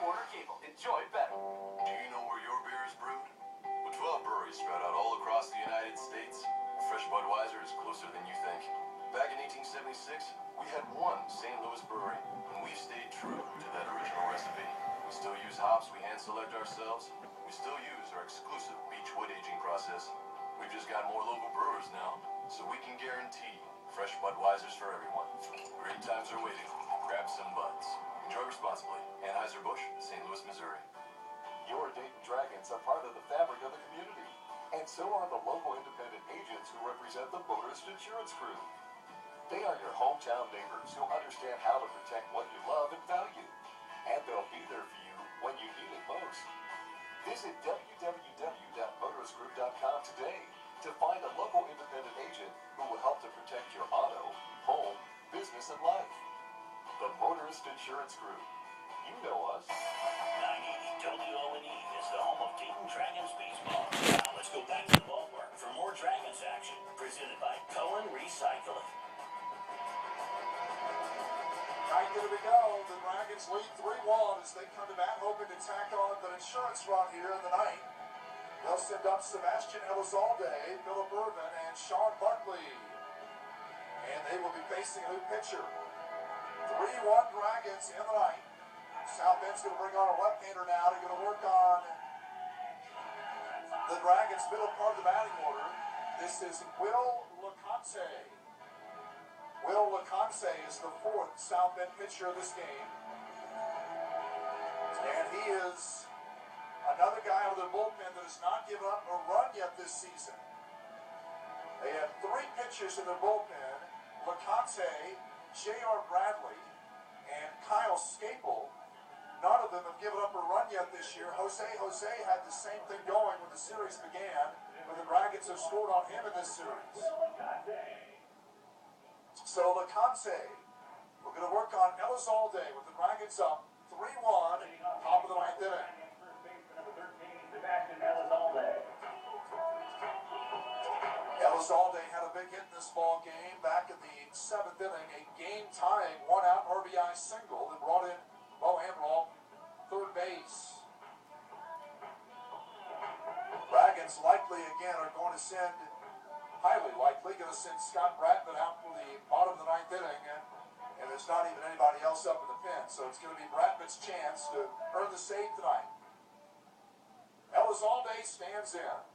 order cable. Enjoy better. Do you know where your beer is brewed? With 12 breweries spread out all across the United States, fresh Budweiser is closer than you think. Back in 1876, we had one St. Louis brewery, and we've stayed true to that original recipe. We still use hops we hand-select ourselves. We still use our exclusive Beechwood aging process. We've just got more local brewers now, so we can guarantee fresh Budweisers for everyone. Great times are waiting. Grab some Buds. Enjoy responsibly. Anheuser-Busch, St. Louis, Missouri. Your Dayton Dragons are part of the fabric of the community, and so are the local independent agents who represent the Motorist Insurance Crew. They are your hometown neighbors who understand how to protect what you love and value, and they'll be there for you when you need it most. Visit www.motoristgroup.com today to find a local independent agent who will help to protect your auto, home, business, and life. The Motorist Insurance Group. You know us. 980 WONE is the home of Dayton Dragons baseball. Now let's go back to the ballpark for more Dragons action, presented by Cohen Recycling. Ninth inning we go. The Dragons lead 3-1 as they come to bat, hoping to tack on the insurance run here in the ninth. They'll send up Sebastian Elizalde, Philip Irvin, and Sean Buckley. And they will be facing a new pitcher. 3-1 Dragons in the ninth. South Bend's going to bring on a left-hander now. They're going to work on the Dragons' middle part of the batting order. This is Will Laconte. Will Laconte is the fourth South Bend pitcher of this game. And he is another guy out of their bullpen that has not given up a run yet this season. They have three pitchers in their bullpen: Laconte, J.R. Bradley, and Kyle Scapel. None of them have given up a run yet this year. Jose had the same thing going when the series began, but the Dragons have scored on him in this series. So Laconte, we're going to work on Elizalde with the Dragons up 3-1, top of the ninth inning. Elizalde had a big hit in this ball game back in the seventh inning, a game-tying one-out RBI single that brought in Bo Amaral, third base. Dragons likely again are going to send, highly likely, going to send Scott Bratman out for the bottom of the ninth inning, and there's not even anybody else up in the pen, so it's going to be Bratman's chance to earn the save tonight. Elizalde stands in.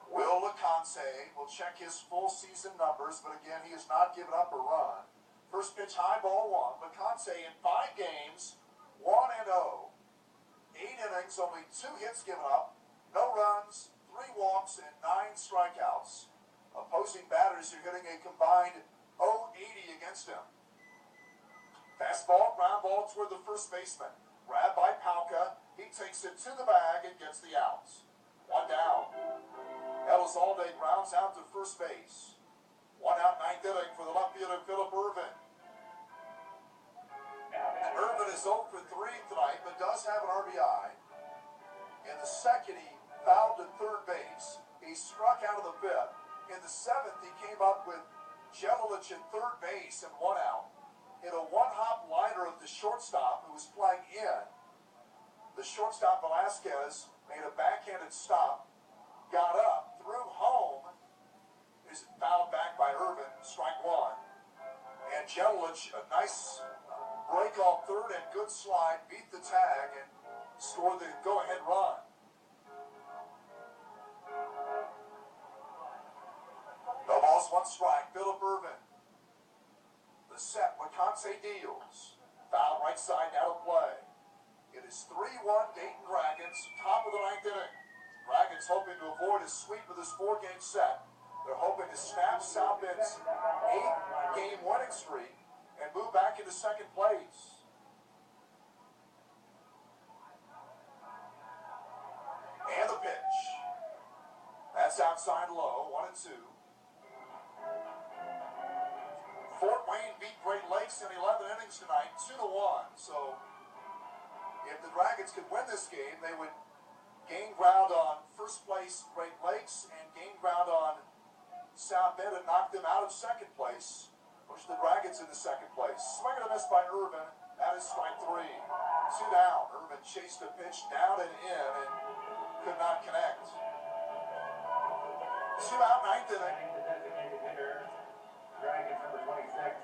Will Laconte will check his full season numbers, but again, he has not given up a run. First pitch, high ball one. Laconte in 5 games, 1-0. 8 innings, only 2 hits given up, no runs, 3 walks, and 9 strikeouts. Opposing batters are hitting a combined .080 against him. Fastball, ground ball toward the first baseman. Grabbed by Palka. He takes it to the bag and gets the outs. 1 down. Elizalde grounds out to first base. 1 out, ninth inning for the left fielder, Philip Irvin. Irvin is 0 for 3 tonight, but does have an RBI. In the second, he fouled to third base. He struck out of the fifth. In the seventh, he came up with Jelilich at third base and 1 out. Hit a one-hop liner of the shortstop who was playing in. The shortstop, Velasquez, made a backhanded stop, got up, threw home, is fouled back by Irvin, strike 1. And Jelilich, a nice break off third and good slide, beat the tag and scored the go-ahead run. No balls, 1 strike. Philip Irvin. The set, Laconte deals. Foul right side, now to play. It is 3-1 Dayton Dragons, top of the ninth inning. Dragons hoping to avoid a sweep of this 4-game set. They're hoping to snap South Bend's 8-game winning streak and move back into second place. And the pitch. That's outside low, 1-2. Fort Wayne beat Great Lakes in 11 innings tonight, 2-1. So if the Dragons could win this game, they would gain ground on first place Great Lakes and gain ground on South Bend and knock them out of second place. push the Dragons into second place. Swing and a miss by Irvin. That is strike 3. 2 down. Irvin chased a pitch down and in and could not connect. 2 out, ninth inning.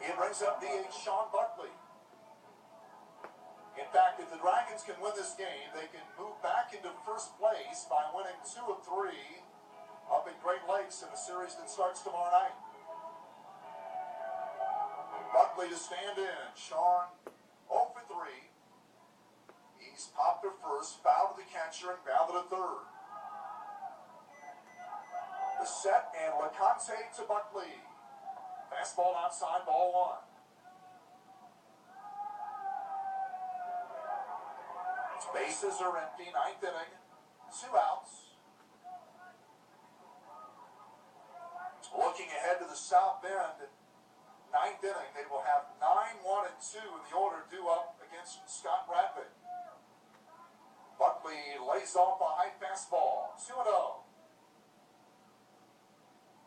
He brings up DH Sean Buckley. In fact, if the Dragons can win this game, they can move back into first place by winning 2 of 3 up at Great Lakes in a series that starts tomorrow night. Buckley to stand in. Sean 0 for 3. He's popped to first, fouled to the catcher, and grounded to third. The set, and Laconte to Buckley. Fastball outside, ball 1. Bases are empty, ninth inning. 2 outs. Looking ahead to the South Bend, ninth inning, they will have 9, 1, and 2 in the order due up against Scott Bradford. Buckley lays off a high fastball, 2-0.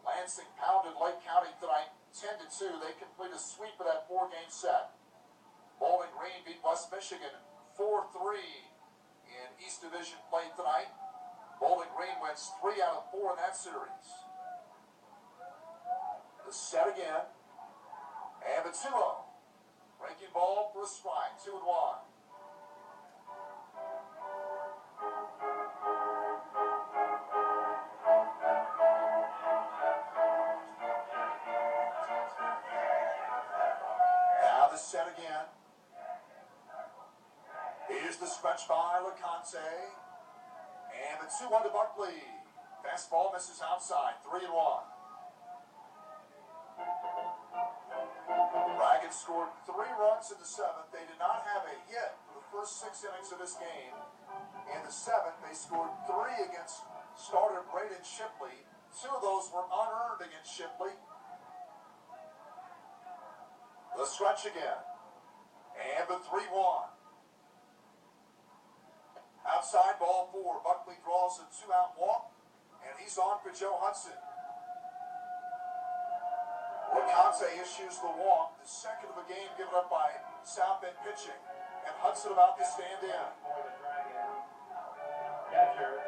Lansing pounded Lake County tonight, 10-2. They complete a sweep of that 4-game set. Bowling Green beat West Michigan 4-3 in East Division play tonight. Bowling Green wins 3 out of 4 in that series. The set again. And the 2-0. Breaking ball for a strike. 2-1. Now the set again. Here's the stretch by Laconte. And the 2-1 to Buckley. Fastball misses outside. 3-1. Dragons scored 3 runs in the 7th. They did not have a hit for the first 6 innings of this game. In the 7th, they scored 3 against starter Braden Shipley. 2 of those were unearned against Shipley. The stretch again. And the 3-1. Outside ball 4. Buckley draws a 2-out walk. And he's on for Joe Hudson. Laconte issues the walk, the second of the game given up by South Bend pitching. And Hudson about to stand in. Catcher,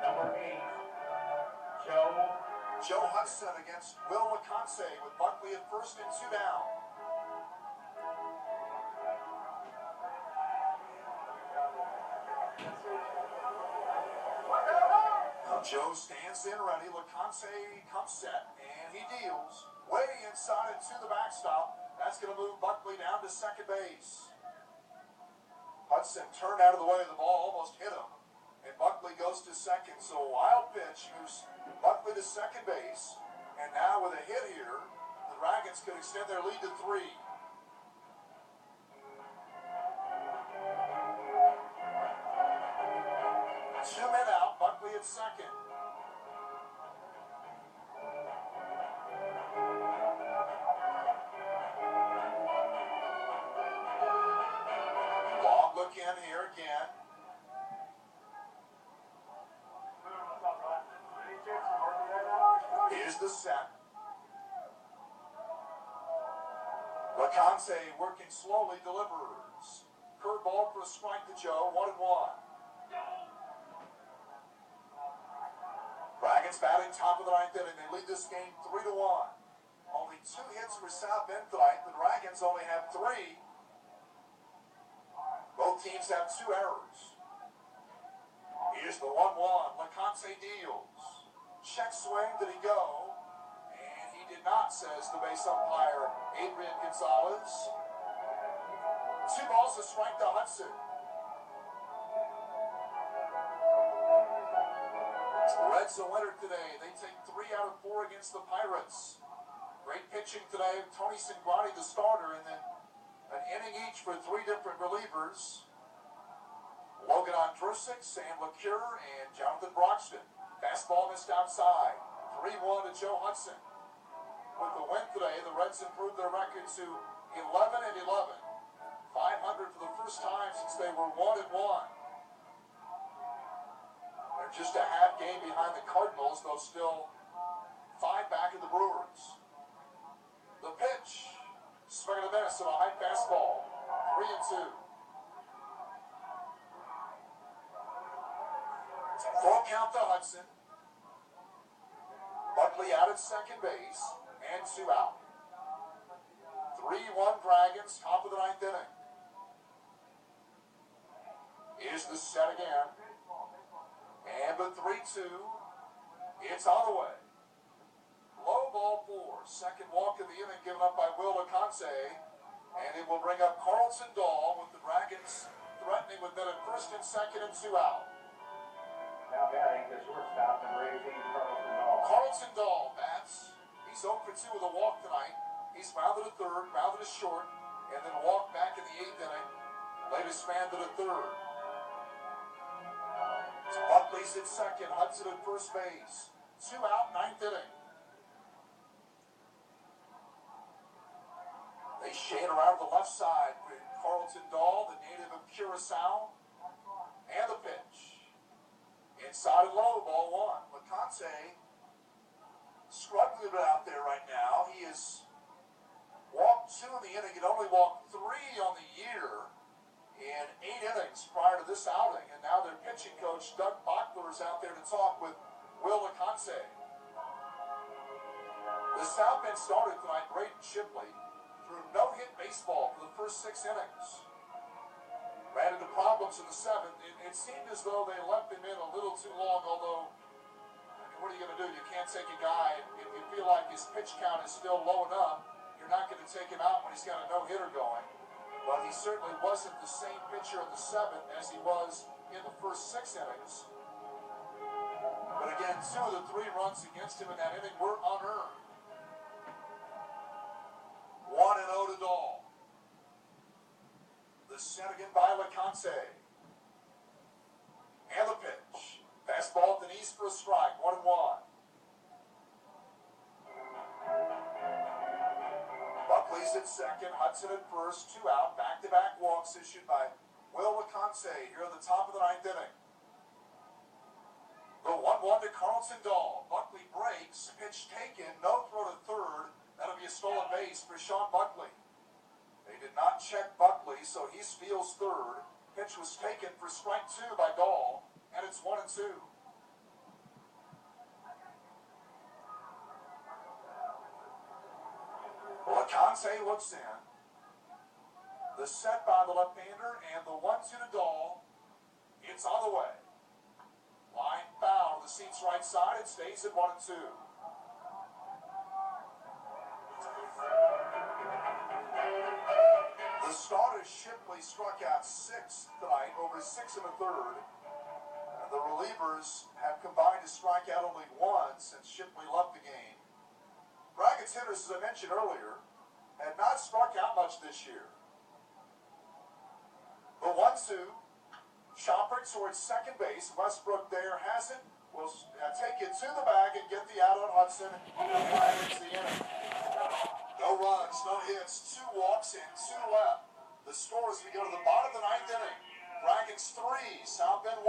number 8, Joe Hudson against Will Laconte with Buckley at first and 2 down. Now Joe stands in ready. Laconte comes set, and he deals way inside and to the backstop. That's going to move Buckley down to second base. Hudson turned out of the way of the ball, almost hit him. And Buckley goes to second. So a wild pitch moves Buckley to second base. And now with a hit here, the Dragons could extend their lead to 3. 2 men out, Buckley at second. Long look in here again. Here's the set. Laconte working slowly, delivers. Curveball for a strike to Joe, 1-1. Dragons batting top of the 9th inning. They lead this game 3-1. Only 2 hits for South Bend tonight. The Dragons only have 3. Both teams have 2 errors. Here's the 1-1. Laconte deals. Check swing, did he go? And he did not, says the base umpire, Adrian Gonzalez. 2 balls, a strike to Hudson. Reds a winner today. They take 3 out of 4 against the Pirates. Great pitching today. Tony Cingrani, the starter, and then an inning each for 3 different relievers. Logan Andrusic, Sam LeCure, and Jonathan Broxton. Fastball missed outside. 3-1 to Joe Hudson. With the win today, the Reds improved their record to 11-11. 500 for the first time since they were 1-1. They're just a half game behind the Cardinals, though still 5 back of the Brewers. The The pitch. Swing and a miss on a high fastball. 3-2. Full count to Hudson. Buckley out at second base. And 2 out. 3-1 Dragons, top of the 9th inning. Here's the set again. And the 3-2. It's on the way. Low ball 4. Second walk of the inning given up by Will Laconte. And it will bring up Carlton Dahl with the Dragons threatening with men at first and second and 2 out. Now batting the shortstop, number 18, Carlton Dahl. Carlton Dahl bats. He's 0 for 2 with a walk tonight. He's grounded to third, grounded to short, and then walked back in the 8th inning. Latest man to the third. Buckley's at second, Hudson at first base. 2 out, 9th inning. They shade around the left side with Carlton Dahl, the native of Curacao, and the pitch. Inside and low, ball 1. Laconte struggling a bit out there right now. He has walked 2 in the inning. He'd only walked 3 on the year in 8 innings prior to this outing. And now their pitching coach, Doug Bachler, is out there to talk with Will Laconte. The South Bend started tonight. Braden Shipley threw no-hit baseball for the first 6 innings. Ran into problems in the 7th. It seemed as though they left him in a little too long, although, I mean, what are you going to do? You can't take a guy, if you feel like his pitch count is still low enough, you're not going to take him out when he's got a no-hitter going. But he certainly wasn't the same pitcher in the 7th as he was in the first 6 innings. But again, 2 of the 3 runs against him in that inning were unearned. 1-0 to Dahl. The set again by Laconte. And the pitch. Fastball at the knees for a strike. 1-1. Buckley's at second. Hudson at first. 2 out. Back-to-back walks issued by Will Laconte here at the top of the 9th inning. The 1-1 to Carlton Dahl. Buckley breaks. Pitch taken. No throw to third. That'll be a stolen base for Sean Buckley. They did not check Buckley, so he steals third. Pitch was taken for strike 2 by Dahl, and it's 1-2. Laconte looks in. The set by the left-hander, and the 1-2 to Dahl. It's on the way. Line foul to the seats right side. It stays at 1-2. The starter Shipley struck out 6 tonight, over 6 1/3. The relievers have combined to strike out only 1 since Shipley left the game. Dragons hitters, as I mentioned earlier, had not struck out much this year. The 1-2, chopper towards second base. Westbrook there has it. Will take it to the bag and get the out on Hudson. And that ends the inning. No runs, no hits, 2 walks, and 2 left. The score as we go to the bottom of the 9th inning. Dragons 3, South Bend 1.